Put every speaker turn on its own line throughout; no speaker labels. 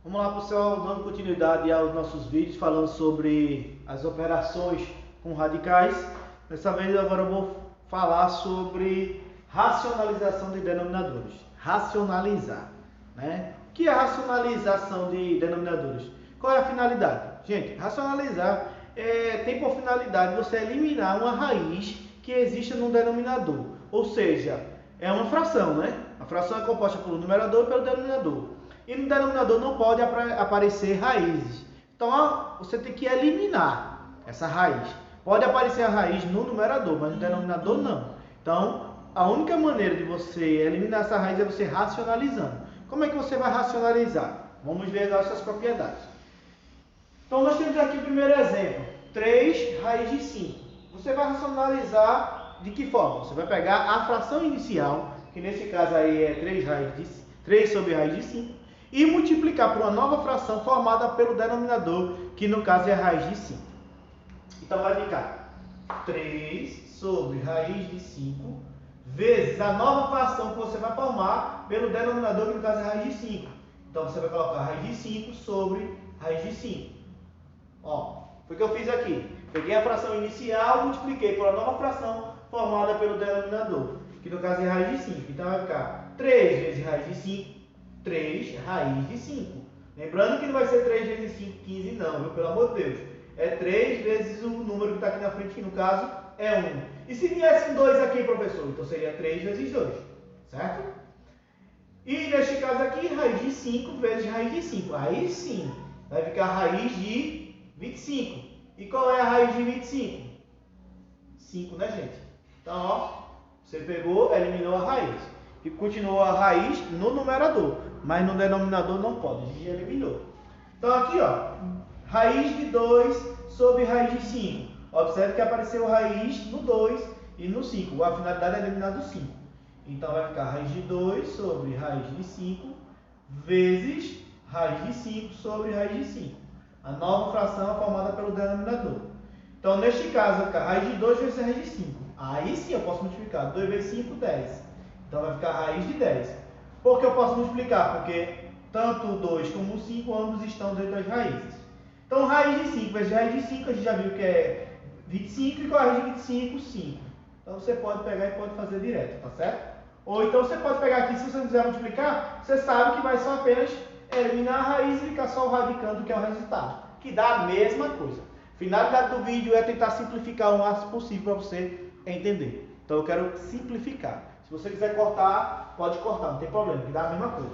Vamos lá, pessoal, dando continuidade aos nossos vídeos falando sobre as operações com radicais. Dessa vez agora eu vou falar sobre racionalização de denominadores. Racionalizar, né? O que é racionalização de denominadores? Qual é a finalidade? Gente, racionalizar tem por finalidade você eliminar uma raiz que existe no denominador. Ou seja, é uma fração, né? A fração é composta pelo numerador e pelo denominador. E no denominador não pode aparecer raízes. Então você tem que eliminar essa raiz. Pode aparecer a raiz no numerador, mas no denominador não. Então a única maneira de você eliminar essa raiz é você racionalizando. Como é que você vai racionalizar? Vamos ver as suas propriedades. Então nós temos aqui o primeiro exemplo. 3 raiz de 5. Você vai racionalizar de que forma? Você vai pegar a fração inicial, que nesse caso aí é 3 sobre raiz de 5. E multiplicar por uma nova fração formada pelo denominador, que no caso é a raiz de 5. Então vai ficar 3 sobre raiz de 5 vezes a nova fração que você vai formar pelo denominador, que no caso é a raiz de 5. Então você vai colocar raiz de 5 sobre raiz de 5. Ó, foi o que eu fiz aqui. Peguei a fração inicial, multipliquei por uma nova fração formada pelo denominador, que no caso é a raiz de 5. Então vai ficar 3 vezes raiz de 5. 3 raiz de 5. Lembrando que não vai ser 3 vezes 5, 15 não, viu? Pelo amor de Deus. É 3 vezes o número que está aqui na frente, que no caso é 1. E se viesse um 2 aqui, professor? Então seria 3 vezes 2, certo? E neste caso aqui, raiz de 5 vezes raiz de 5. Aí sim, vai ficar raiz de 25. E qual é a raiz de 25? 5, né, gente? Então, ó, você pegou, eliminou a raiz. E continuou a raiz no numerador, mas no denominador não pode, a gente eliminou. Então aqui, ó, raiz de 2 sobre raiz de 5. Observe que apareceu raiz no 2 e no 5. A finalidade é eliminar do 5. Então vai ficar raiz de 2 sobre raiz de 5 vezes raiz de 5 sobre raiz de 5. A nova fração é formada pelo denominador. Então neste caso vai ficar raiz de 2 vezes raiz de 5. Aí sim eu posso multiplicar. 2 vezes 5, 10. Então vai ficar raiz de 10. Por que eu posso multiplicar? Porque tanto o 2 como o 5, ambos estão dentro das raízes. Então raiz de 5 vezes raiz de 5, a gente já viu que é 25, e com a raiz de 25, 5. Então você pode pegar e pode fazer direto, tá certo? Ou então você pode pegar aqui, se você não quiser multiplicar, você sabe que vai só apenas eliminar a raiz e ficar só o radicando, que é o resultado, que dá a mesma coisa. A finalidade do vídeo é tentar simplificar o máximo possível para você entender. Então eu quero simplificar. Se você quiser cortar, pode cortar, não tem problema, que dá a mesma coisa.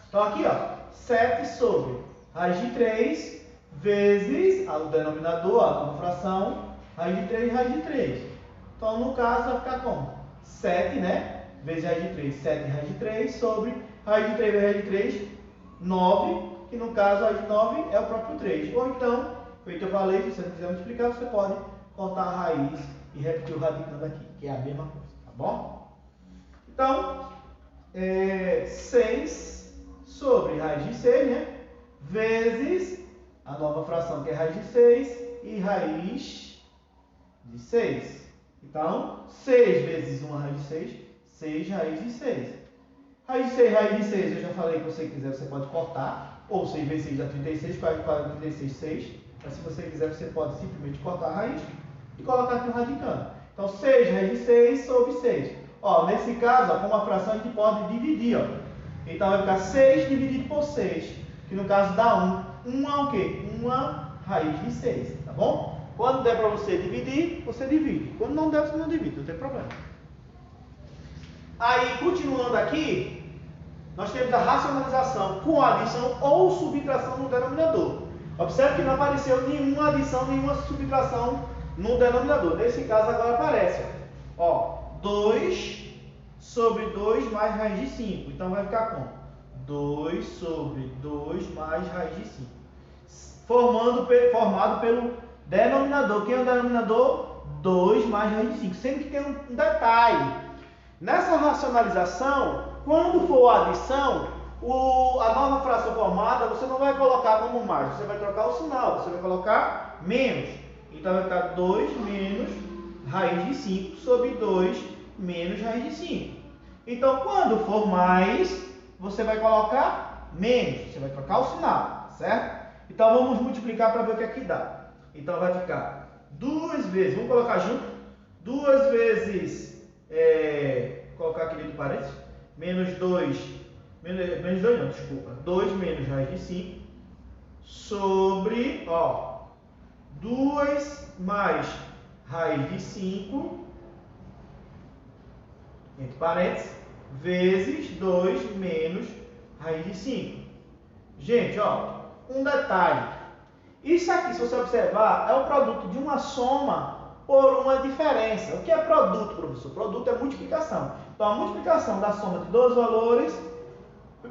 Então aqui, ó, 7 sobre raiz de 3 vezes o denominador, a nova fração, raiz de 3 raiz de 3. Então no caso vai ficar como? 7, né? Vezes raiz de 3, 7 raiz de 3 sobre raiz de 3 vezes raiz de 3, 9, que no caso raiz de 9 é o próprio 3. Ou então, feito eu falei, se você não quiser multiplicar, você pode cortar a raiz e repetir o radicando aqui, que é a mesma coisa, tá bom? Então, 6 sobre raiz de 6, né? Vezes a nova fração, que é raiz de 6, e raiz de 6. Então, 6 vezes 1 raiz de 6, 6 raiz de 6. Raiz de 6, eu já falei que você quiser, você pode cortar. Ou 6 vezes 6 dá 36, 4 dá 36, 6. Mas se você quiser, você pode simplesmente cortar a raiz e colocar aqui um radicando. Então, 6 raiz de 6 sobre 6. Ó, nesse caso, ó, como a fração, a gente pode dividir, ó. Então vai ficar 6 dividido por 6, que no caso dá 1. 1 é o quê? 1 raiz de 6, tá bom? Quando der para você dividir, você divide. Quando não der, você não divide, não tem problema. Aí, continuando aqui, nós temos a racionalização com adição ou subtração no denominador. Observe que não apareceu nenhuma adição, nenhuma subtração no denominador. Nesse caso, agora aparece, ó. 2 sobre 2 mais raiz de 5. Então vai ficar como? 2 sobre 2 mais raiz de 5. Formado pelo denominador. Quem é o denominador? 2 mais raiz de 5. Sendo que tem um detalhe. Nessa racionalização, quando for a adição, a nova fração formada, você não vai colocar como mais. Você vai trocar o sinal. Você vai colocar menos. Então vai ficar 2 menos raiz de 5 sobre 2 menos raiz de 5. Então, quando for mais, você vai colocar menos. Você vai trocar o sinal, certo? Então vamos multiplicar para ver o que é que dá. Então vai ficar 2 vezes, vamos colocar junto, 2 vezes, colocar aqui dentro do parênteses, menos 2 não, desculpa, 2 menos raiz de 5, sobre, 2 mais raiz de 5, entre parênteses, vezes 2 menos raiz de 5. Gente, um detalhe. Isso aqui, se você observar, é o produto de uma soma por uma diferença. O que é produto, professor? Produto é multiplicação. Então, a multiplicação da soma de dois valores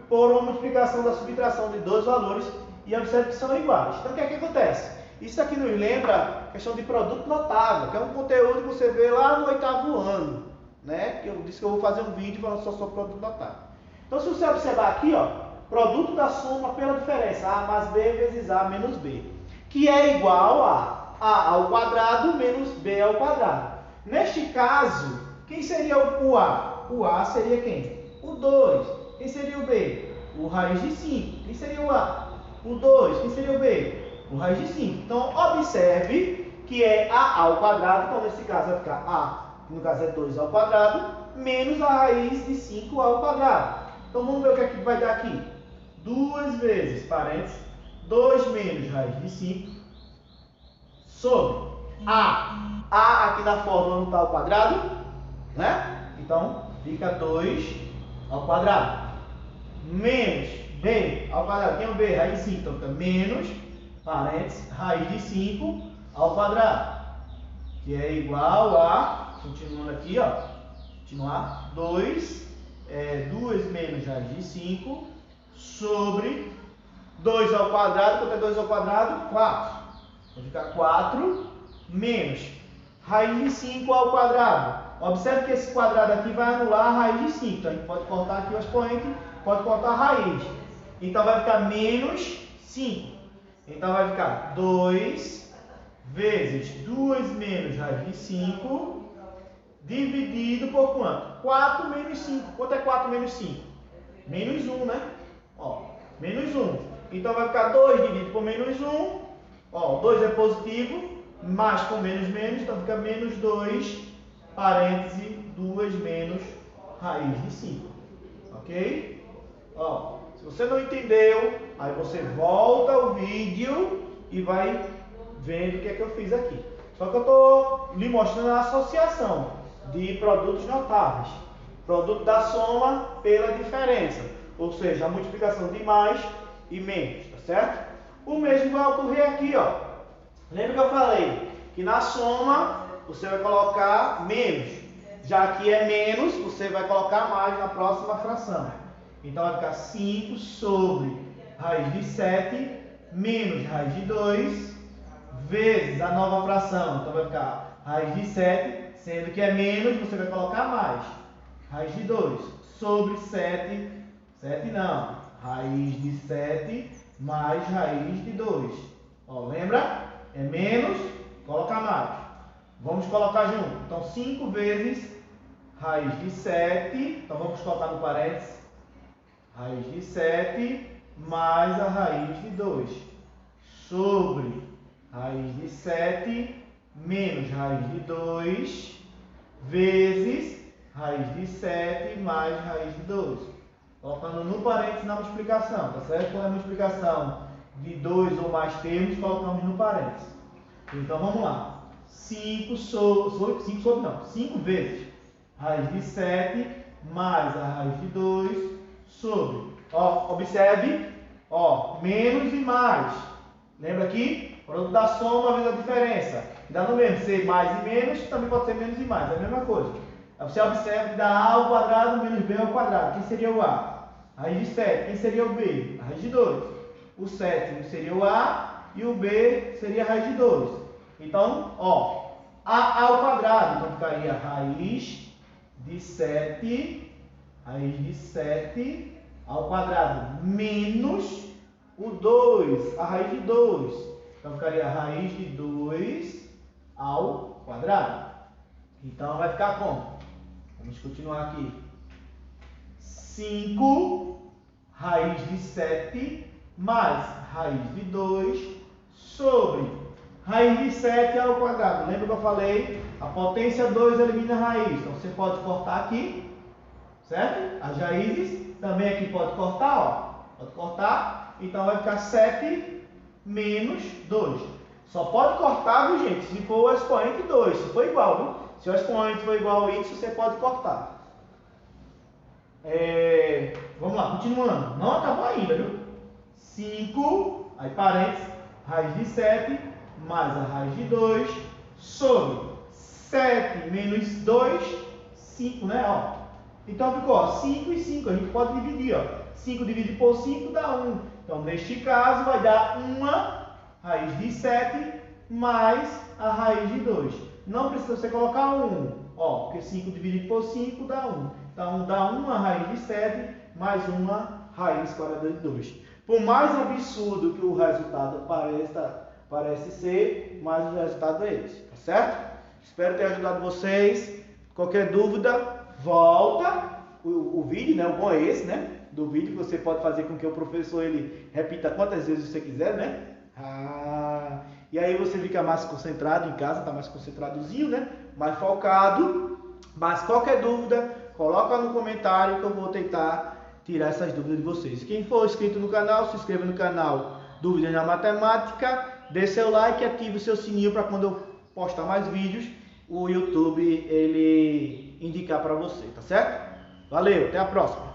por uma multiplicação da subtração de dois valores, e observe que são iguais. Então, o que é que acontece? Isso aqui nos lembra a questão de produto notável, que é um conteúdo que você vê lá no 8º ano, né? Que eu disse que eu vou fazer um vídeo falando só sobre produto notável. Então, se você observar aqui, produto da soma pela diferença, A mais B vezes A menos B, que é igual a A ao quadrado menos B ao quadrado. Neste caso, quem seria o A? O A seria quem? O 2. Quem seria o B? O raiz de 5. Quem seria o A? O 2. Quem seria o B? O raiz de 5. Então, observe que é A ao quadrado. Então, nesse caso, vai ficar A, no caso é 2 ao quadrado, menos a raiz de 5 ao quadrado. Então, vamos ver o que é que vai dar aqui. 2 vezes, parênteses, 2 menos raiz de 5, sobre A. A aqui na fórmula não está ao quadrado, né? Então, fica 2 ao quadrado. Menos B ao quadrado. Quem é o B? Raiz de 5. Então, fica menos, parênteses, raiz de 5 ao quadrado. Que é igual a, continuando aqui, continuar, 2 menos raiz de 5 sobre 2 ao quadrado. Quanto é 2 ao quadrado? 4. Vai ficar 4 menos raiz de 5 ao quadrado. Observe que esse quadrado aqui vai anular a raiz de 5. Então, a gente pode cortar aqui o expoente, pode cortar a raiz. Então, vai ficar menos 5. Então, vai ficar 2 vezes 2 menos raiz de 5 dividido por quanto? 4 menos 5. Quanto é 4 menos 5? Menos 1, né? Menos 1. Então, vai ficar 2 dividido por menos 1. 2 é positivo, mais com menos, então fica menos 2, parêntese, 2 menos raiz de 5. Ok? Se você não entendeu, aí você volta o vídeo e vai vendo o que é que eu fiz aqui. Só que eu estou lhe mostrando a associação de produtos notáveis. Produto da soma pela diferença. Ou seja, a multiplicação de mais e menos, tá certo? O mesmo vai ocorrer aqui, Lembra que eu falei que na soma você vai colocar menos. Já que é menos, você vai colocar mais na próxima fração. Então vai ficar 5 sobre raiz de 7 menos raiz de 2 vezes a nova fração. Então vai ficar raiz de 7, sendo que é menos, você vai colocar mais. Raiz de 2 sobre 7 não, raiz de 7 mais raiz de 2. Lembra? É menos, coloca mais. Vamos colocar junto. Então, 5 vezes raiz de 7. Então, vamos colocar no parênteses. Raiz de 7 mais a raiz de 2. Sobre raiz de 7 menos raiz de 2 vezes raiz de 7 mais raiz de 2. Colocando no parênteses na multiplicação, tá certo? Quando é multiplicação de 2 ou mais termos, colocamos no parênteses. Então, vamos lá. 5 vezes raiz de 7 mais a raiz de 2 sobre. Observe, menos e mais. Lembra aqui? Produto da soma vezes a diferença. Dá no mesmo, ser mais e menos, também pode ser menos e mais, é a mesma coisa. Aí você observa que dá A ao quadrado menos B ao quadrado. Quem seria o A? Raiz de 7. Quem seria o B? A raiz de 2. O sétimo seria o A e o B seria a raiz de 2. Então, A ao quadrado. Então, ficaria raiz de 7 ao quadrado menos o 2, a raiz de 2. Então, ficaria raiz de 2 ao quadrado. Então, vai ficar como? Vamos continuar aqui. 5 raiz de 7 mais raiz de 2 sobre raiz de 7 ao quadrado. Lembra que eu falei? A potência 2 elimina a raiz. Então você pode cortar aqui, certo? As raízes. Também aqui pode cortar, ó. Pode cortar. Então vai ficar 7 menos 2. Só pode cortar, viu, gente? Se for o expoente 2. Se for igual, viu? Se o expoente for igual ao x, você pode cortar. Vamos lá, continuando. Não acabou ainda, viu? 5, aí parênteses, raiz de 7, mais a raiz de 2, sobre 7 menos 2, 5, né? Ó. Então ficou, ó, 5 e 5, a gente pode dividir, ó. 5 dividido por 5 dá 1. Então, neste caso, vai dar uma raiz de 7 mais a raiz de 2. Não precisa você colocar 1, ó, porque 5 dividido por 5 dá 1. Então, dá uma raiz de 7 mais uma raiz quadrada de 2. Por mais absurdo que o resultado parece ser, mais o resultado é esse, tá certo? Espero ter ajudado vocês. Qualquer dúvida, volta o vídeo, né? O bom é esse, né? Do vídeo, que você pode fazer com que o professor ele repita quantas vezes você quiser, né? E aí você fica mais concentrado em casa, tá mais concentradozinho, né? Mais focado. Mas qualquer dúvida, coloca no comentário que eu vou tentar tirar essas dúvidas de vocês. Quem for inscrito no canal, se inscreva no canal Dúvidas na Matemática, dê seu like e ative o seu sininho para quando eu postar mais vídeos, o YouTube ele indicar para você, tá certo? Valeu, até a próxima!